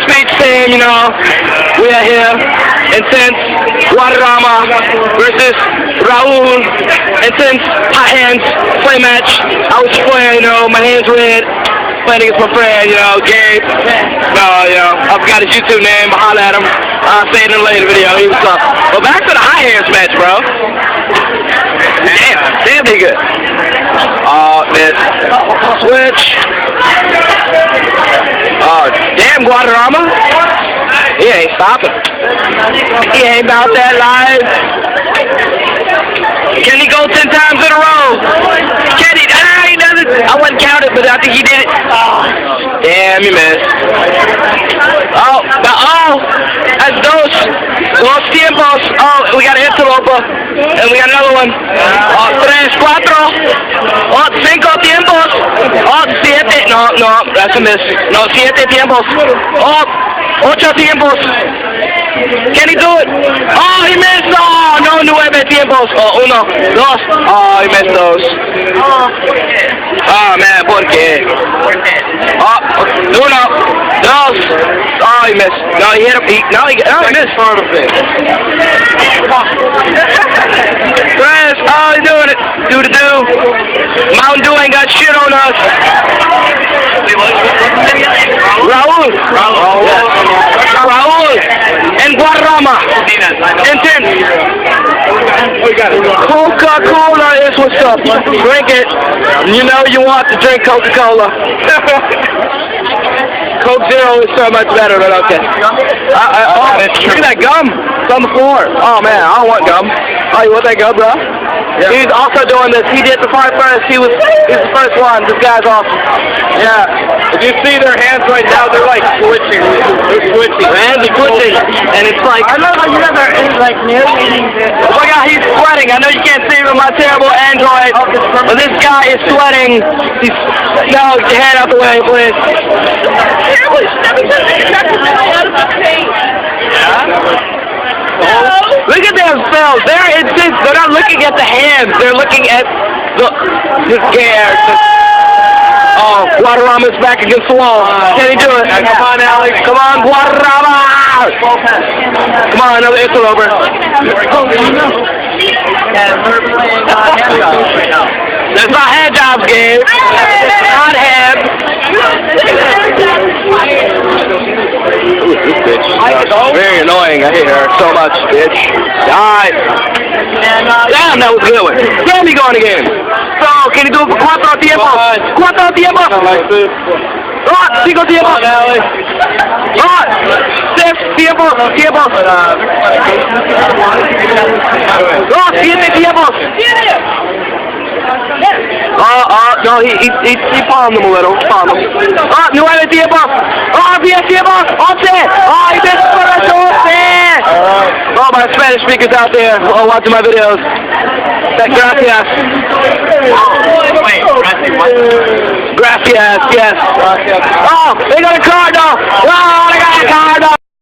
speech saying, you know, we are here. And since Guadarrama versus Raul, and since hot hands play match, I was playing, you know, my hands red, playing against my friend, you know, Gabe. No, you know, I forgot his YouTube name, but holla at him. I'll say it in a later video. He was up. Well, back to the high hands match, bro. Damn, they good. Oh, miss. Switch. Oh, damn, Guadarrama. He ain't stopping. He ain't about that life. Can he go 10 times in a row? Can he? He doesn't. I wouldn't count it, but I think he did it. Damn, he missed. Oh, that's dos tiempos. Oh, we got an antelope, and we got another one. Oh, tres, cuatro. Oh, cinco tiempos. Oh, siete. No, that's a miss. No, siete tiempos. Oh, ocho tiempos. Can he do it? Oh, he missed. Oh, no, nueve tiempos. Oh, uno, dos. Oh, he missed those. Oh, man, ¿por qué? Oh, uno, dos. Oh, he missed. No, he hit him. He missed. Tres. Oh, he's doing it. Do. Mountain Dew ain't got shit on us. Raul. And Guadarrama. Intense. Coca-Cola is what's up. Drink it. You know you want to drink Coca-Cola. Coke Zero is so much better, but okay. Look at that gum. It's on the floor. Oh, man, I don't want gum. Oh, you want that gum, bro? Yeah. He's also doing this. He did the part first. He's the first one. This guy's awesome. Yeah. If you see their hands right now, they're like switching. They're switching. Their hands are switching. And it's like... I love how you guys are like narrating this. Oh my God, he's sweating. I know you can't see him on my terrible Android. But this guy is sweating. He's... No, get your hand out the way, please. Look at themselves. They're intense. They're not looking at the hands. They're looking at the gear. Oh, Guadarrama's back against the wall. Can he do it? Come on, Alex. Come on, Guadarrama. Come on, another interloper. That's not hand jobs, Gabe. Not hand. Ooh, this bitch. Very annoying. I hate her so much, bitch. Die. Damn, that was a good one. Damn, he going again. So, can he do it for cuatro tiempos? Cuatro tiempos. Oh, cinco tiempos. Oh, six tiempos. Oh, siete tiempos. No, he palmed him a little. Palmed him. Oh, nueve tiempos. Oh, 10 tiempos. 11. Oh, he missed for us. 11. Oh, my Spanish speakers out there watching my videos. Gracias. Gracias, yes. Oh, they got a card, though. Oh, they got a card, though.